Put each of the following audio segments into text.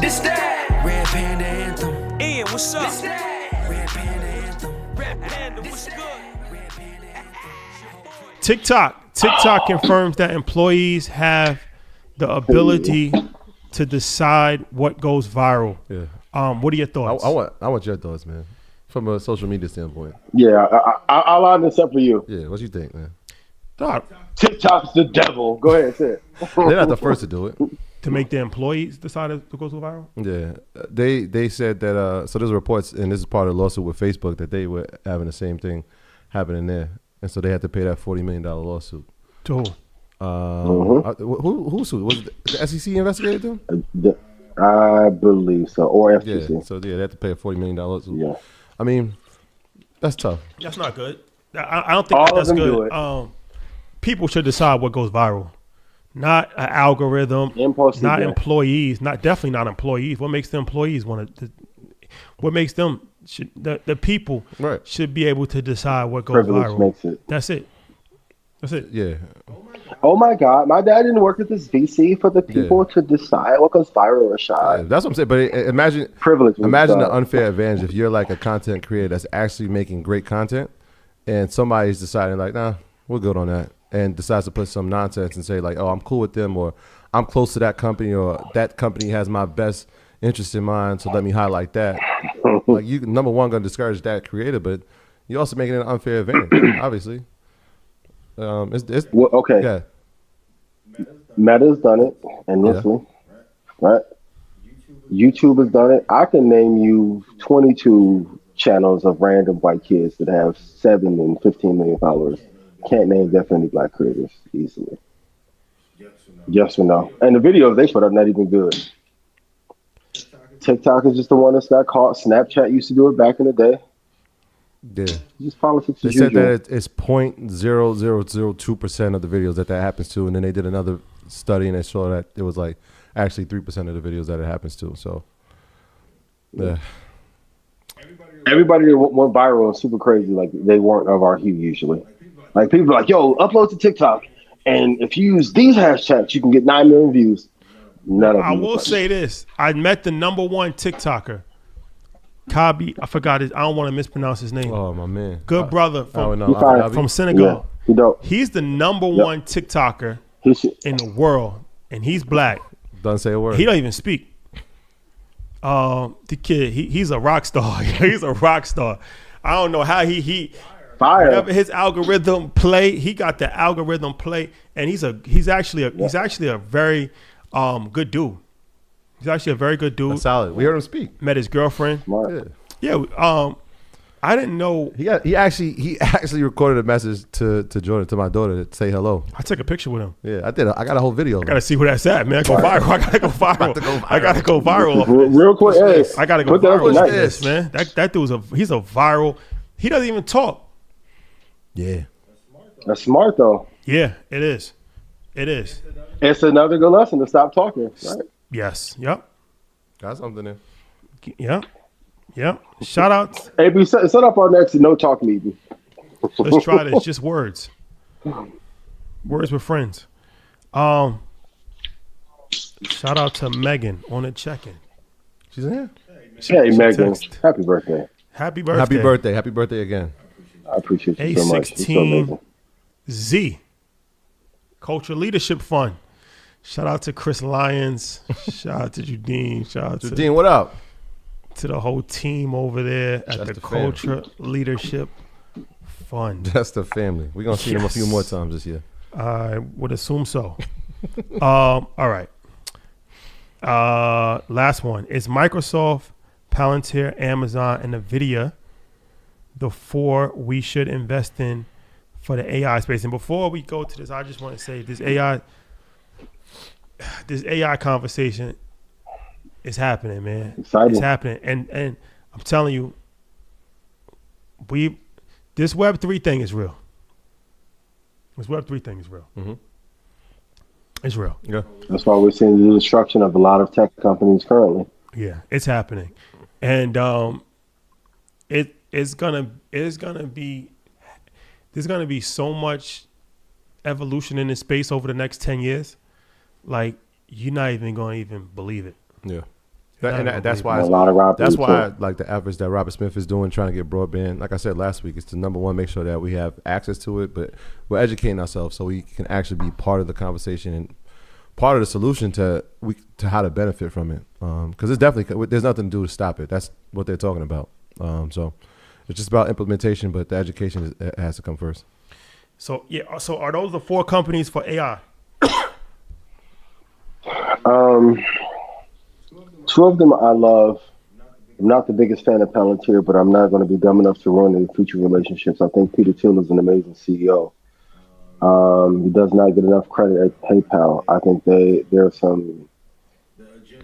This that Red Panda Anthem. Ian, what's up? This that Red Panda Anthem. Red Panda, what's good? Red Panda Anthem. TikTok confirms that employees have the ability to decide what goes viral. Yeah. What are your thoughts? I want your thoughts, man, from a social media standpoint. Yeah, I'll line this up for you. Yeah, what you think, man? Dog, TikTok's the devil. Go ahead, say it. They're not the first to do it. to make their employees decide to go viral? Yeah, they said that. So there's reports, and this is part of the lawsuit with Facebook, that they were having the same thing happening there, and so they had to pay that $40 million lawsuit. To who? Who sued? Was it the SEC investigated them? I believe so, or FTC. Yeah, so yeah, they had to pay a $40 million lawsuit. Yeah. I mean, that's tough. That's not good. I don't think All of that's them do good. it. People should decide what goes viral, not an algorithm, Impulsive, not yeah. employees, definitely not employees. What makes the employees want to? What makes them? The people Right. should be able to decide what goes Privilege viral. makes it. That's it. That's it. Yeah. Oh my God, my dad didn't work at this VC for the people to decide what goes viral or shot. That's what I'm saying. But imagine Privilege. Imagine the unfair advantage if you're like a content creator that's actually making great content, and somebody's deciding like, nah, we're good on that, and decides to put some nonsense and say like, oh, I'm cool with them, or I'm close to that company, or that company has my best interest in mind, so let me highlight that. Like, you number one gonna discourage that creator, but you're also making it an unfair advantage, obviously. It's Well, okay. Yeah. Meta's done it endlessly, right? YouTube has done it. I can name you 22 channels of random white kids that have 7 and 15 million followers. Can't name definitely black creators easily. Yes or no? And the videos they put up not even good. TikTok is just the one that's got caught. Snapchat used to do it back in the day. Yeah. Just politics They as said usual. that it's 0.0002% of the videos that happens to, and then they did another study and they saw that it was like actually 3% of the videos that it happens to. So, yeah. Everybody that went viral and super crazy, like they weren't of our hue usually. Like people are like, yo, upload to TikTok, and if you use these hashtags, you can get 9 million views. None of I them will was say this: I met the #1 TikToker, Kabi. I forgot his. I don't want to mispronounce his name. Oh, my man. Good brother from Senegal. Yeah, he dope. He's the #1 TikToker He should, in the world, and he's black. Doesn't say a word. He don't even speak. The kid, he's a rock star. He's a rock star. I don't know how he fire. whatever his algorithm play, he got the algorithm play, and he's actually a very good dude. He's actually a very good dude. That's solid. We heard him speak. Met his girlfriend. Yeah. Yeah. I didn't know. He actually recorded a message to Jordan, to my daughter, to say hello. I took a picture with him. Yeah, I did. I got a whole video. I gotta see where that's at, man. Go viral. I gotta go viral. I gotta go viral. Real quick, hey, I gotta go put that up viral tonight. off this, man. That dude's he's a viral. He doesn't even talk. Yeah. That's smart though. Yeah, it is. It is. It's another good lesson to stop talking. Right? Yes. Yep. Got something there. Yep. Yep. Shout out. AB, set up our next no talk meeting. Let's try this. Just words. Words with friends. Shout out to Megan on the check-in. She's in here. Hey, Megan, text. happy birthday. Happy birthday. Happy birthday. Happy birthday again. I appreciate you so much. You're so amazing. A16Z. Culture Leadership Fund. Shout out to Chris Lyons. Shout out to Judine. Shout out Dean, what up? to the whole team over there at That's the the fam. Culture Leadership Fund. That's the family. We're going to see them a few more times this year. I would assume so. All right. Last one. Is Microsoft, Palantir, Amazon, and NVIDIA the 4 we should invest in for the AI space? And before we go to this, I just want to say this AI conversation is happening, man. Exciting. It's happening. And I'm telling you, this Web3 thing is real. This Web3 thing is real. Mm-hmm. It's real. Yeah. That's why we're seeing the destruction of a lot of tech companies currently. Yeah, it's happening. And there's gonna be so much evolution in this space over the next 10 years. Like, you're not even gonna even believe it. Yeah. That's why A lot of robbery, that's why too. like the efforts that Robert Smith is doing, trying to get broadband. Like I said last week, it's to number one, make sure that we have access to it, but we're educating ourselves so we can actually be part of the conversation and part of the solution to how to benefit from it. Because it's definitely, there's nothing to do to stop it. That's what they're talking about. So it's just about implementation, but the education has to come first. So yeah. So are those the 4 companies for AI? 2 of them I love. I'm not the biggest fan of Palantir, but I'm not going to be dumb enough to ruin any future relationships. I think Peter Thiel is an amazing CEO. He does not get enough credit at PayPal. I think there's some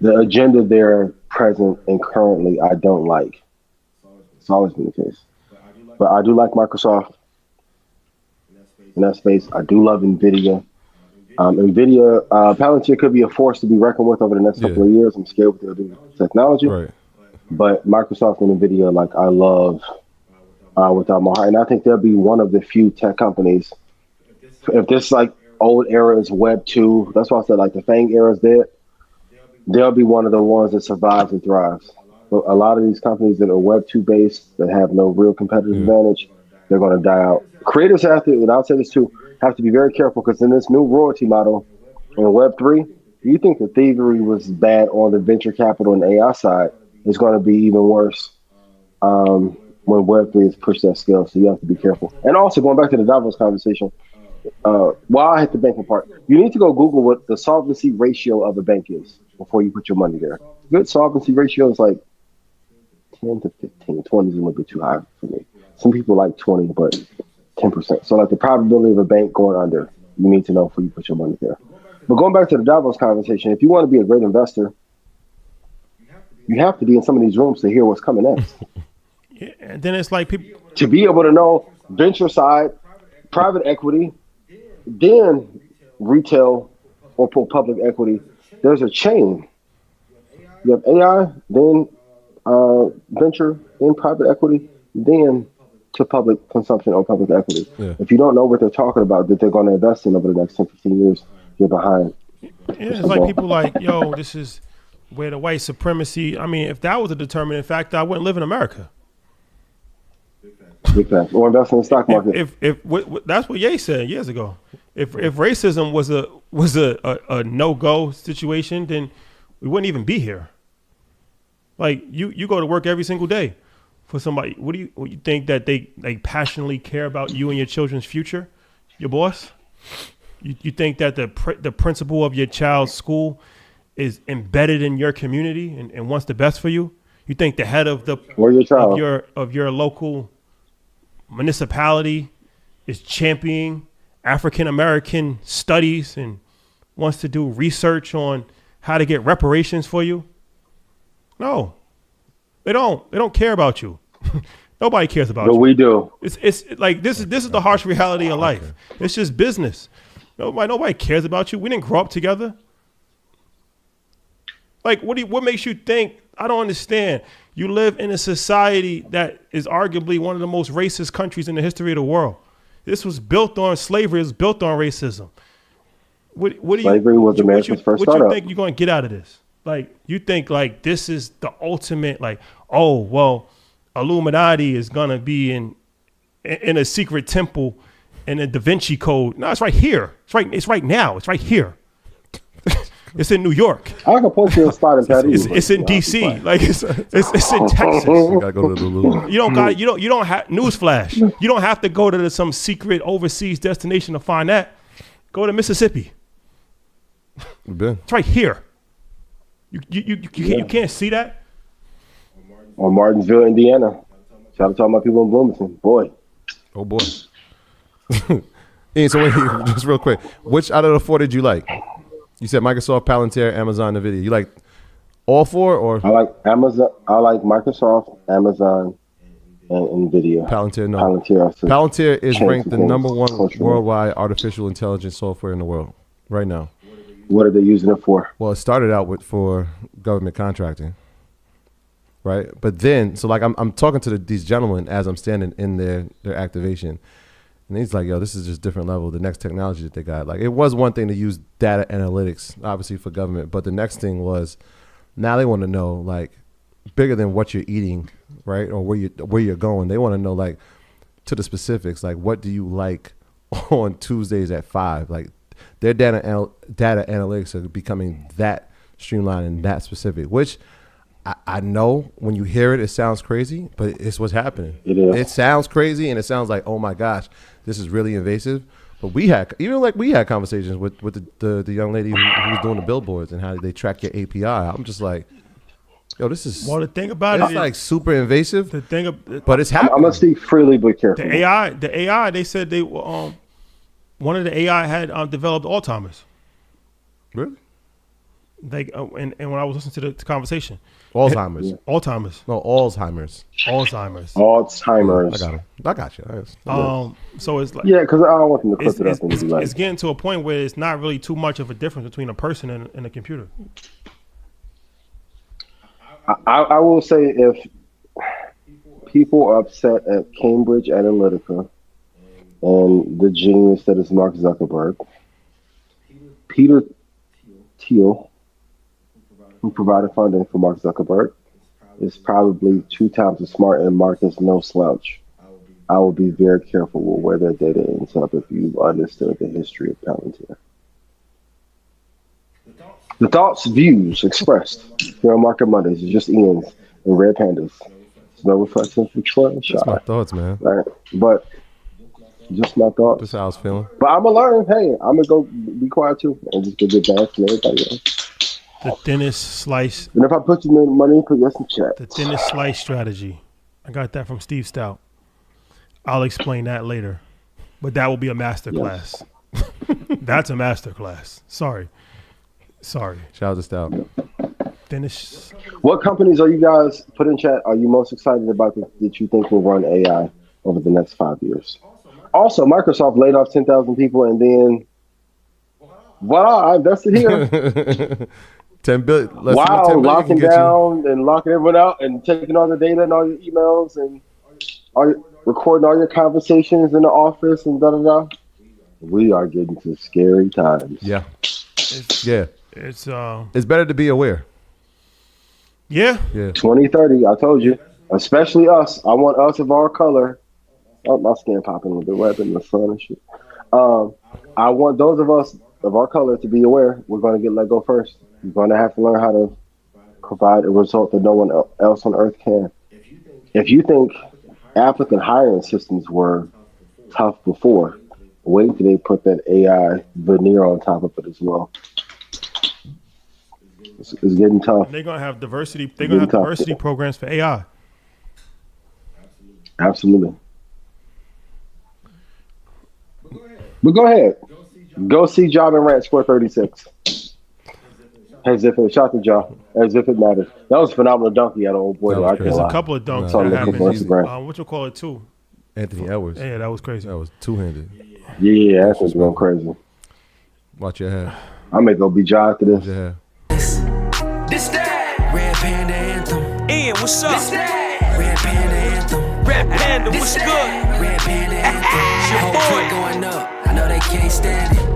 the agenda there present and currently I don't like. It's always been the case. But I do like Microsoft in that space. I do love NVIDIA. NVIDIA, Palantir could be a force to be reckoned with over the next couple of years. I'm scared what they'll do with technology. Right. But Microsoft and NVIDIA, like I love with all my heart. And I think they'll be one of the few tech companies. If this like old era is Web 2, that's why I said like the FANG era is dead. They'll be one of the ones that survives and thrives. But a lot of these companies that are Web 2 based that have no real competitive advantage, they're going to die out. Creators have to, and I'll say this too, have to be very careful because in this new royalty model in Web 3, you think the thievery was bad on the venture capital and AI side, it's going to be even worse when Web 3 is pushed that scale. So you have to be careful. And also going back to the Davos conversation, while I hit the banking part, you need to go Google what the solvency ratio of a bank is before you put your money there. Good solvency ratio is like 10 to 15. 20 is a little bit too high for me. Some people like 20, but 10%. So like the probability of a bank going under, you need to know before you put your money there. But going back to the Davos conversation, if you want to be a great investor, you have to be in some of these rooms to hear what's coming next. Yeah, and then it's like people To be able to know venture side, private equity, then retail or public equity. There's a chain. You have AI, then venture, then private equity, then to public consumption or public equity. Yeah. If you don't know what they're talking about that they're going to invest in over the next 10, 15 years, you're behind. Yeah, it's like people like, yo, this is where the white supremacy. I mean, if that was a determining factor, I wouldn't live in America. Big facts. Or invest in the stock market. If that's what Ye said years ago. If racism was a no-go situation, then we wouldn't even be here. Like you go to work every single day for somebody. What do you think that they passionately care about you and your children's future? Your boss? You think that the principal of your child's school is embedded in your community and wants the best for you? You think the head of Or your child. of your local municipality is championing African American studies and wants to do research on how to get reparations for you? No, they don't. They don't care about you. Nobody cares about But you. we do. It's like this is the harsh reality of life. It's just business. Nobody cares about you. We didn't grow up together. Like what makes you think? I don't understand. You live in a society that is arguably one of the most racist countries in the history of the world. This was built on slavery. It was built on racism. What do Slavery was America's first What you startup. think you're going to get out of this? Like, you think like this is the ultimate, like, oh, well, Illuminati is going to be in a secret temple in a Da Vinci Code. No, it's right here. It's right now. It's right here. It's in New York. I can point you a spot in Paris. It's in DC. Like it's in Texas. You gotta go to the Louvre. You don't have newsflash. You don't have to go to some secret overseas destination to find that. Go to Mississippi. You been? It's right here. You can't see that. Or Martinsville, Indiana. Shout out to all my people in Bloomington. Boy. Oh boy. Ian, so wait, just real quick, which out of the 4 did you like? You said Microsoft, Palantir, Amazon, NVIDIA. You like all 4 or? I like Amazon. I like Microsoft, Amazon, and NVIDIA. Palantir, no. Palantir is change ranked the things number 1 culturally. worldwide artificial intelligence software in the world right now. What are they using it for? Well, it started out for government contracting, right? But then, so like I'm talking to these gentlemen as I'm standing in their activation, and he's like, yo, this is just different level, the next technology that they got. Like, it was one thing to use data analytics, obviously, for government, but the next thing was Now they want to know like bigger than what you're eating, right? Or where you're going. They want to know like to the specifics, like what do you like on Tuesdays at 5? Like their data analytics are becoming that streamlined and that specific, which I know when you hear it, it sounds crazy, but it's what's happening. It is. It sounds crazy and it sounds like, oh my gosh, this is really invasive. But we had conversations with the young lady who was doing the billboards and how they track your API. I'm just like, yo, this is Well, the thing about it's it, like super invasive, the thing, but it's I'm happening. gonna speak freely but carefully. the AI, they said they one of the AI had developed Alzheimer's. Really? Like, and when I was listening to the conversation, Alzheimer's. Alzheimer's. No, Alzheimer's. Alzheimer's. I got you. So it's like Yeah, because I don't want them to clip it up and be like, it's getting to a point where it's not really too much of a difference between a person and a computer. I will say if people are upset at Cambridge Analytica and the genius that is Mark Zuckerberg, Peter Thiel, who provided funding for Mark Zuckerberg, is probably 2 times as smart, and Mark is no slouch. I will be very careful with where their data ends up if you understood the history of Palantir. The thoughts, views expressed here on Market Mondays is just Ian's and Red Pandas. There's no reflection for Troy and That's my Shy. thoughts, man. Right? But just my thoughts. That's how I was feeling. But I'm gonna learn. Hey, I'm gonna go be quiet too and just give it back to everybody else. The thinnest slice, And if I put you in money, put yes in chat. the thinnest slice strategy. I got that from Steve Stout. I'll explain that later, but that will be a masterclass. That's a masterclass. Sorry. Shout out to Stout. Thinnest. What companies are you guys put in chat? Are you most excited about that you think will run AI over the next 5 years? Also, Microsoft laid off 10,000 people, and then voila, I invested here. 10 billion. Let's see what 10 Wow, billion locking can get you. down and locking everyone out and taking all the data and all your emails and recording all your conversations in the office and da da da. We are getting to scary times. Yeah. It's, Yeah. It's It's better to be aware. yeah. Yeah. 2030, I told you. Especially us. I want us of our color. Oh, my skin popping with the web in the sun and shit. I want those of us of our color to be aware. We're going to get let go first. We're going to have to learn how to provide a result that no one else on earth can. If you think applicant hiring systems were tough before, wait till they put that AI veneer on top of it as well. It's getting tough. They're gonna have diversity. They're gonna have diversity programs for AI. Absolutely. But go ahead. Go see Job and Rant Square 36. As if it shot the jaw. As if it mattered. That was a phenomenal dunk he had, old boy. That though. was I can't crazy. There's lie. a couple of dunks So I'm that looking for happened. Instagram. What you call it too? Anthony Edwards. Yeah, that was crazy. That was two-handed. Yeah, that's what's going crazy. Watch your head. I may go be Ja after Watch this. your head. This that Red Panda Anthem. Ian, what's up? This that Red Panda Anthem. Red Panda, what's This good? that Red Panda Anthem. your Whole boy. clique going up. I know they can't stand it.